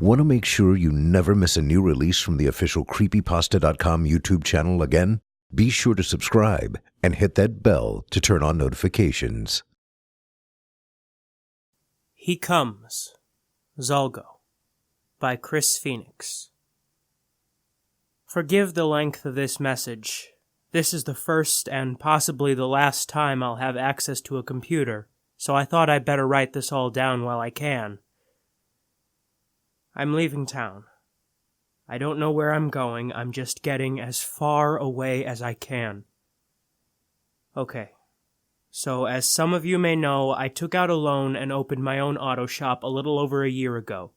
Want to make sure you never miss a new release from the official Creepypasta.com YouTube channel again? Be sure to subscribe and hit that bell to turn on notifications. He Comes, Zalgo, by Chris Phoenix. Forgive the length of this message. This is the first and possibly the last time I'll have access to a computer, so I thought I'd better write this all down while I can. I'm leaving town. I don't know where I'm going, I'm just getting as far away as I can. Okay. So, as some of you may know, I took out a loan and opened my own auto shop a little over a year ago.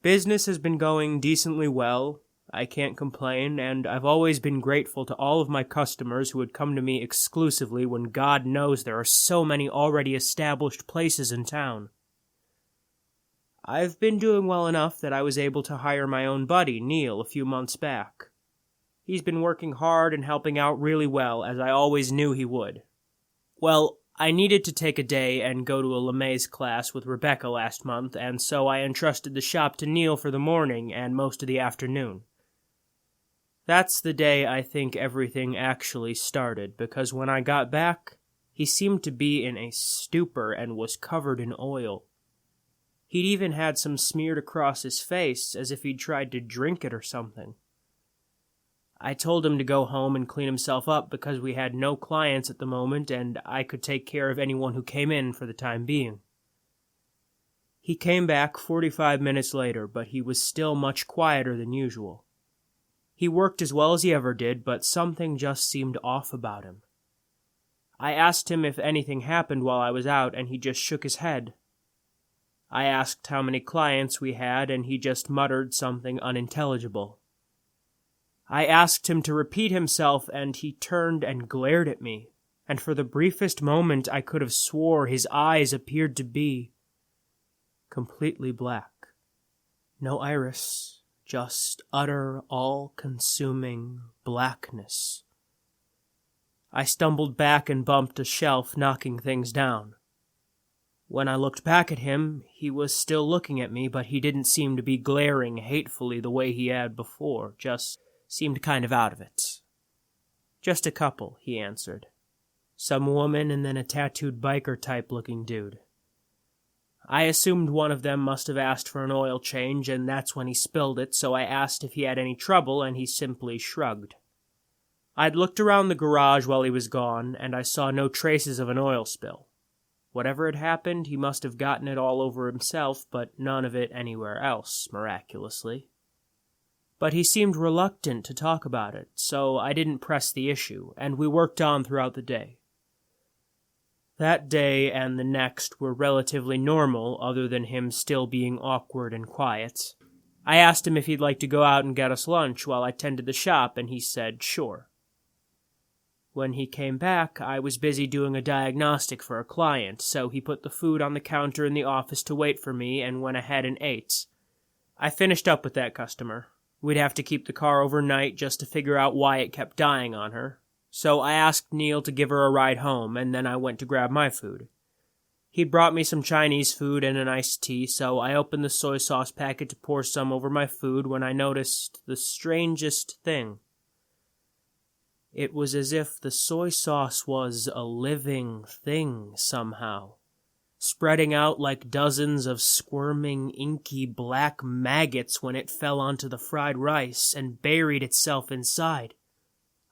Business has been going decently well, I can't complain, and I've always been grateful to all of my customers who would come to me exclusively when God knows there are so many already established places in town. I've been doing well enough that I was able to hire my own buddy, Neil, a few months back. He's been working hard and helping out really well, as I always knew he would. Well, I needed to take a day and go to a LeMay's class with Rebecca last month, and so I entrusted the shop to Neil for the morning and most of the afternoon. That's the day I think everything actually started, because when I got back, he seemed to be in a stupor and was covered in oil. He'd even had some smeared across his face, as if he'd tried to drink it or something. I told him to go home and clean himself up because we had no clients at the moment and I could take care of anyone who came in for the time being. He came back 45 minutes later, but he was still much quieter than usual. He worked as well as he ever did, but something just seemed off about him. I asked him if anything happened while I was out, and he just shook his head. I asked how many clients we had, and he just muttered something unintelligible. I asked him to repeat himself, and he turned and glared at me, and for the briefest moment I could have swore his eyes appeared to be completely black. No iris, just utter, all-consuming blackness. I stumbled back and bumped a shelf, knocking things down. When I looked back at him, he was still looking at me, but he didn't seem to be glaring hatefully the way he had before, just seemed kind of out of it. Just a couple, he answered. Some woman and then a tattooed biker-type looking dude. I assumed one of them must have asked for an oil change, and that's when he spilled it, so I asked if he had any trouble, and he simply shrugged. I'd looked around the garage while he was gone, and I saw no traces of an oil spill. Whatever had happened, he must have gotten it all over himself, but none of it anywhere else, miraculously. But he seemed reluctant to talk about it, so I didn't press the issue, and we worked on throughout the day. That day and the next were relatively normal, other than him still being awkward and quiet. I asked him if he'd like to go out and get us lunch while I tended the shop, and he said sure. When he came back, I was busy doing a diagnostic for a client, so he put the food on the counter in the office to wait for me and went ahead and ate. I finished up with that customer. We'd have to keep the car overnight just to figure out why it kept dying on her. So I asked Neil to give her a ride home, and then I went to grab my food. He'd brought me some Chinese food and an iced tea, so I opened the soy sauce packet to pour some over my food when I noticed the strangest thing. It was as if the soy sauce was a living thing somehow, spreading out like dozens of squirming, inky black maggots when it fell onto the fried rice and buried itself inside.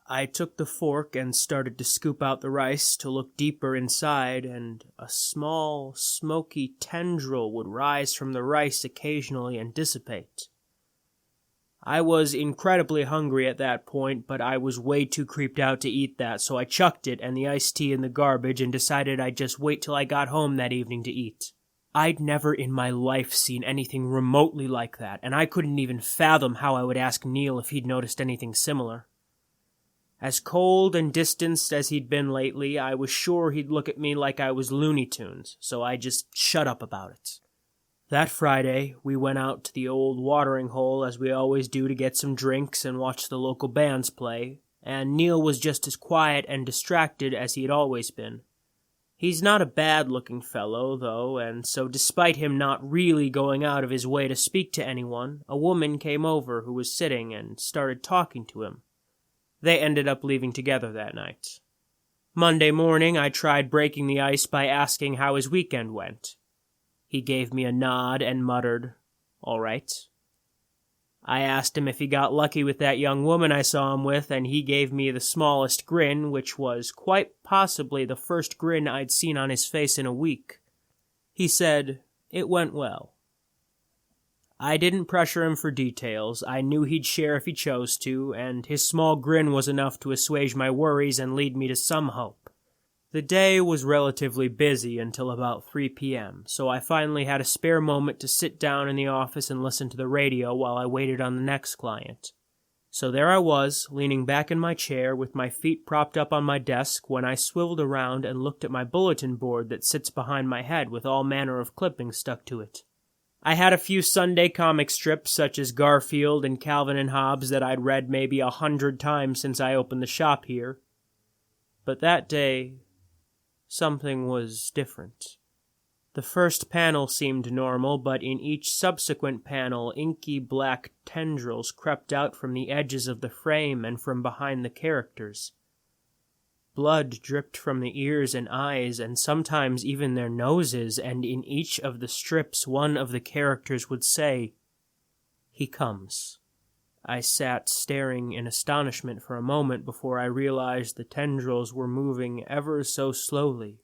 I took the fork and started to scoop out the rice to look deeper inside, and a small, smoky tendril would rise from the rice occasionally and dissipate. I was incredibly hungry at that point, but I was way too creeped out to eat that, so I chucked it and the iced tea in the garbage and decided I'd just wait till I got home that evening to eat. I'd never in my life seen anything remotely like that, and I couldn't even fathom how I would ask Neil if he'd noticed anything similar. As cold and distanced as he'd been lately, I was sure he'd look at me like I was Looney Tunes, so I just shut up about it. That Friday, we went out to the old watering hole as we always do to get some drinks and watch the local bands play, and Neil was just as quiet and distracted as he had always been. He's not a bad-looking fellow, though, and so despite him not really going out of his way to speak to anyone, a woman came over who was sitting and started talking to him. They ended up leaving together that night. Monday morning, I tried breaking the ice by asking how his weekend went. He gave me a nod and muttered, "All right." I asked him if he got lucky with that young woman I saw him with, and he gave me the smallest grin, which was quite possibly the first grin I'd seen on his face in a week. He said, "It went well." I didn't pressure him for details. I knew he'd share if he chose to, and his small grin was enough to assuage my worries and lead me to some hope. The day was relatively busy until about 3 p.m., so I finally had a spare moment to sit down in the office and listen to the radio while I waited on the next client. So there I was, leaning back in my chair with my feet propped up on my desk when I swiveled around and looked at my bulletin board that sits behind my head with all manner of clippings stuck to it. I had a few Sunday comic strips such as Garfield and Calvin and Hobbes that I'd read maybe 100 times since I opened the shop here. But that day, something was different. The first panel seemed normal, but in each subsequent panel, inky black tendrils crept out from the edges of the frame and from behind the characters. Blood dripped from the ears and eyes, and sometimes even their noses, and in each of the strips one of the characters would say, "He comes." I sat staring in astonishment for a moment before I realized the tendrils were moving ever so slowly,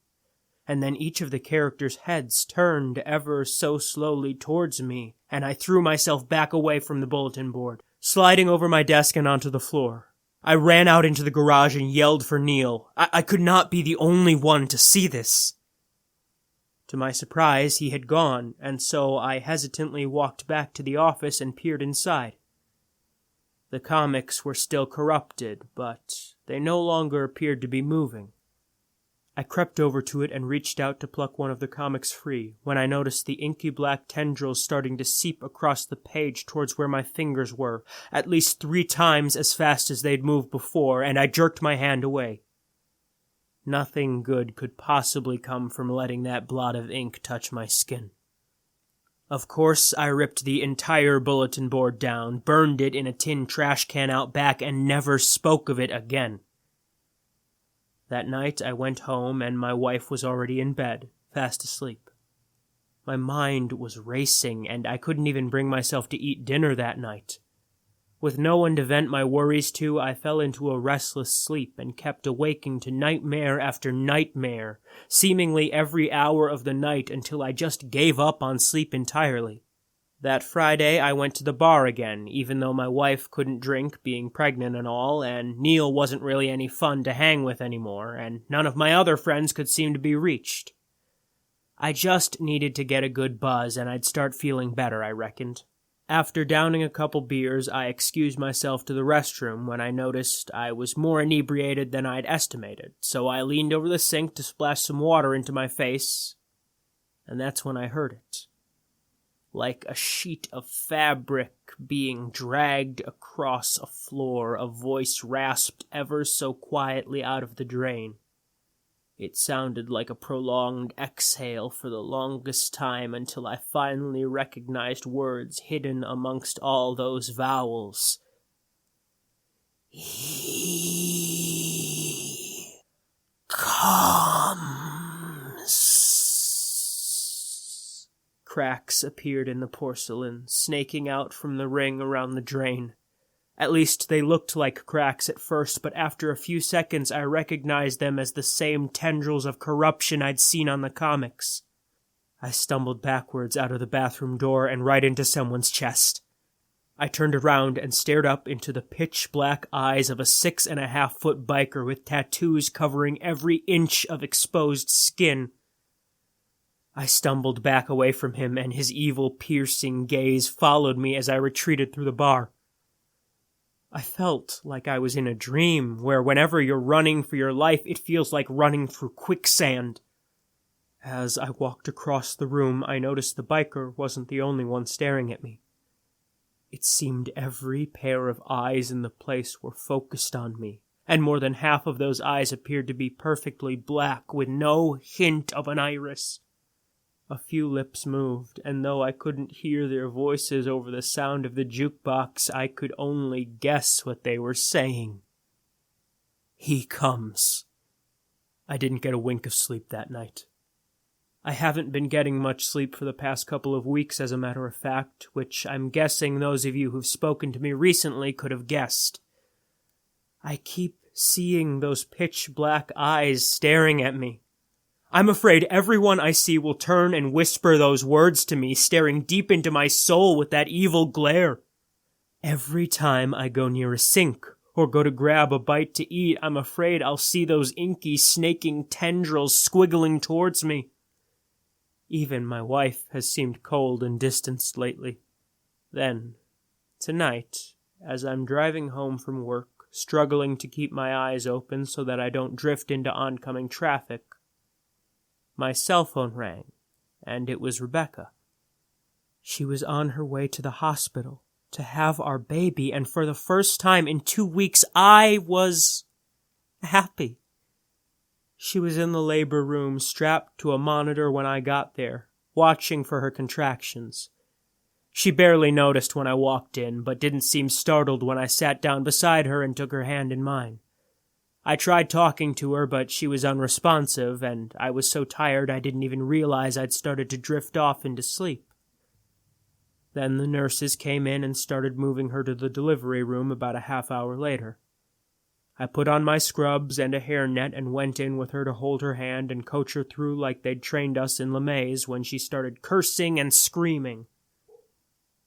and then each of the characters' heads turned ever so slowly towards me, and I threw myself back away from the bulletin board, sliding over my desk and onto the floor. I ran out into the garage and yelled for Neil. I could not be the only one to see this. To my surprise, he had gone, and so I hesitantly walked back to the office and peered inside. The comics were still corrupted, but they no longer appeared to be moving. I crept over to it and reached out to pluck one of the comics free, when I noticed the inky black tendrils starting to seep across the page towards where my fingers were, at least 3 times as fast as they'd moved before, and I jerked my hand away. Nothing good could possibly come from letting that blot of ink touch my skin. Of course, I ripped the entire bulletin board down, burned it in a tin trash can out back, and never spoke of it again. That night I went home, and my wife was already in bed, fast asleep. My mind was racing, and I couldn't even bring myself to eat dinner that night. With no one to vent my worries to, I fell into a restless sleep and kept awaking to nightmare after nightmare, seemingly every hour of the night until I just gave up on sleep entirely. That Friday I went to the bar again, even though my wife couldn't drink, being pregnant and all, and Neil wasn't really any fun to hang with anymore, and none of my other friends could seem to be reached. I just needed to get a good buzz, and I'd start feeling better, I reckoned. After downing a couple beers, I excused myself to the restroom when I noticed I was more inebriated than I'd estimated, so I leaned over the sink to splash some water into my face, and that's when I heard it. Like a sheet of fabric being dragged across a floor, a voice rasped ever so quietly out of the drain. It sounded like a prolonged exhale for the longest time until I finally recognized words hidden amongst all those vowels. He comes. Cracks appeared in the porcelain, snaking out from the ring around the drain. At least they looked like cracks at first, but after a few seconds I recognized them as the same tendrils of corruption I'd seen on the comics. I stumbled backwards out of the bathroom door and right into someone's chest. I turned around and stared up into the pitch-black eyes of a 6.5-foot biker with tattoos covering every inch of exposed skin. I stumbled back away from him, and his evil, piercing gaze followed me as I retreated through the bar. I felt like I was in a dream, where whenever you're running for your life, it feels like running through quicksand. As I walked across the room, I noticed the biker wasn't the only one staring at me. It seemed every pair of eyes in the place were focused on me, and more than half of those eyes appeared to be perfectly black, with no hint of an iris. A few lips moved, and though I couldn't hear their voices over the sound of the jukebox, I could only guess what they were saying. "He comes." I didn't get a wink of sleep that night. I haven't been getting much sleep for the past couple of weeks, as a matter of fact, which I'm guessing those of you who've spoken to me recently could have guessed. I keep seeing those pitch-black eyes staring at me. I'm afraid everyone I see will turn and whisper those words to me, staring deep into my soul with that evil glare. Every time I go near a sink or go to grab a bite to eat, I'm afraid I'll see those inky, snaking tendrils squiggling towards me. Even my wife has seemed cold and distanced lately. Then, tonight, as I'm driving home from work, struggling to keep my eyes open so that I don't drift into oncoming traffic, my cell phone rang, and it was Rebecca. She was on her way to the hospital to have our baby, and for the first time in 2 weeks, I was happy. She was in the labor room, strapped to a monitor when I got there, watching for her contractions. She barely noticed when I walked in, but didn't seem startled when I sat down beside her and took her hand in mine. I tried talking to her, but she was unresponsive, and I was so tired I didn't even realize I'd started to drift off into sleep. Then the nurses came in and started moving her to the delivery room about a half hour later. I put on my scrubs and a hairnet and went in with her to hold her hand and coach her through like they'd trained us in LeMays when she started cursing and screaming.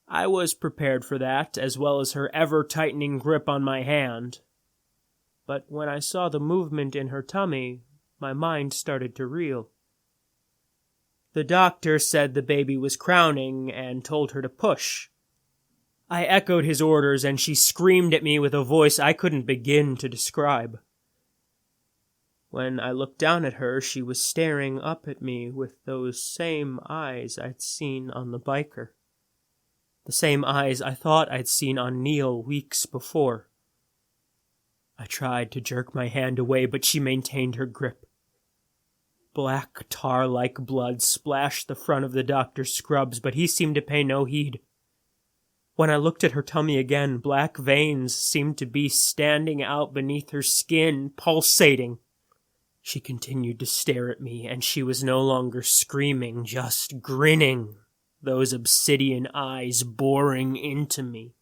I was prepared for that, as well as her ever-tightening grip on my hand. But when I saw the movement in her tummy, my mind started to reel. The doctor said the baby was crowning and told her to push. I echoed his orders, and she screamed at me with a voice I couldn't begin to describe. When I looked down at her, she was staring up at me with those same eyes I'd seen on the biker. The same eyes I thought I'd seen on Neil weeks before. I tried to jerk my hand away, but she maintained her grip. Black tar-like blood splashed the front of the doctor's scrubs, but he seemed to pay no heed. When I looked at her tummy again, black veins seemed to be standing out beneath her skin, pulsating. She continued to stare at me, and she was no longer screaming, just grinning, those obsidian eyes boring into me.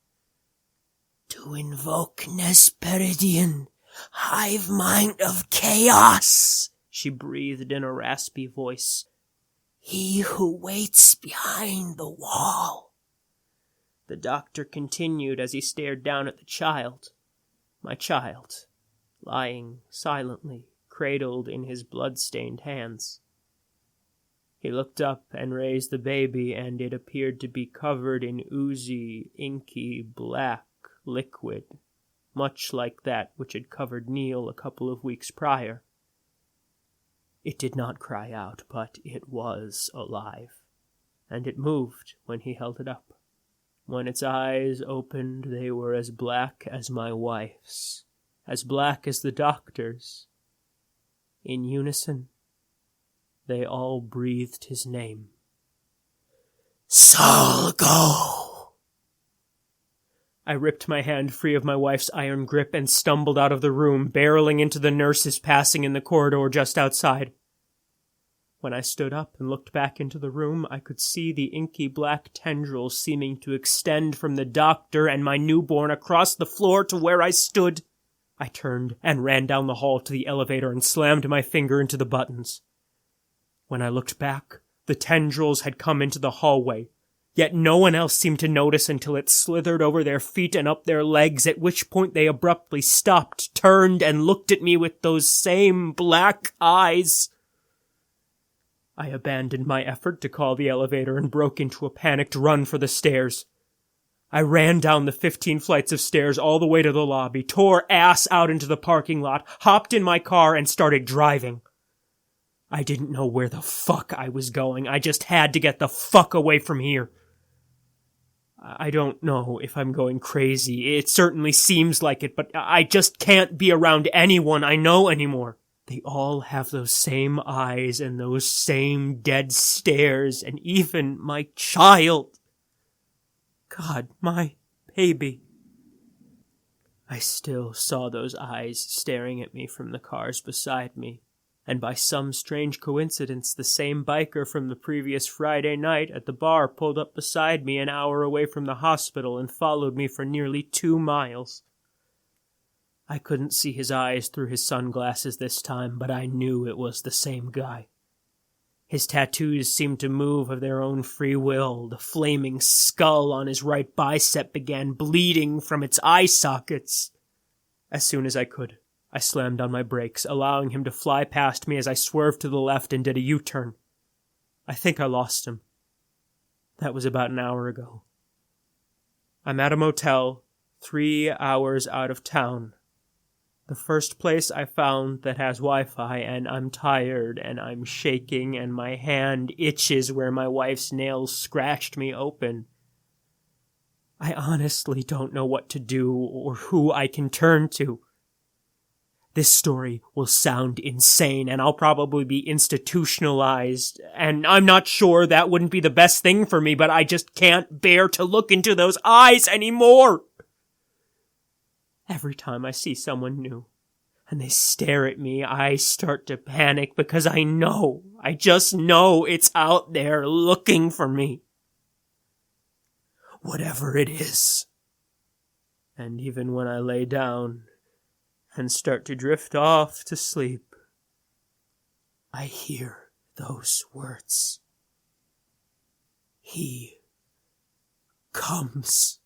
"To invoke Nesperidian, hive mind of chaos," she breathed in a raspy voice. "He who waits behind the wall." The doctor continued as he stared down at the child, my child, lying silently, cradled in his blood-stained hands. He looked up and raised the baby, and it appeared to be covered in oozy, inky, black liquid, much like that which had covered Neil a couple of weeks prior. It did not cry out, but it was alive, and it moved when he held it up. When its eyes opened, they were as black as my wife's, as black as the doctor's. In unison, they all breathed his name. "Zalgo!" I ripped my hand free of my wife's iron grip and stumbled out of the room, barreling into the nurses passing in the corridor just outside. When I stood up and looked back into the room, I could see the inky black tendrils seeming to extend from the doctor and my newborn across the floor to where I stood. I turned and ran down the hall to the elevator and slammed my finger into the buttons. When I looked back, the tendrils had come into the hallway, yet no one else seemed to notice until it slithered over their feet and up their legs, at which point they abruptly stopped, turned, and looked at me with those same black eyes. I abandoned my effort to call the elevator and broke into a panicked run for the stairs. I ran down the 15 flights of stairs all the way to the lobby, tore ass out into the parking lot, hopped in my car, and started driving. I didn't know where the fuck I was going. I just had to get the fuck away from here. I don't know if I'm going crazy. It certainly seems like it, but I just can't be around anyone I know anymore. They all have those same eyes and those same dead stares, and even my child. God, my baby. I still saw those eyes staring at me from the cars beside me, and by some strange coincidence, the same biker from the previous Friday night at the bar pulled up beside me an hour away from the hospital and followed me for nearly 2 miles. I couldn't see his eyes through his sunglasses this time, but I knew it was the same guy. His tattoos seemed to move of their own free will. The flaming skull on his right bicep began bleeding from its eye sockets. As soon as I could, I slammed on my brakes, allowing him to fly past me as I swerved to the left and did a U-turn. I think I lost him. That was about an hour ago. I'm at a motel, 3 hours out of town. The first place I found that has Wi-Fi, and I'm tired, and I'm shaking, and my hand itches where my wife's nails scratched me open. I honestly don't know what to do or who I can turn to. This story will sound insane, and I'll probably be institutionalized, and I'm not sure that wouldn't be the best thing for me, but I just can't bear to look into those eyes anymore. Every time I see someone new, and they stare at me, I start to panic because I just know it's out there looking for me. Whatever it is. And even when I lay down and start to drift off to sleep, I hear those words. He comes.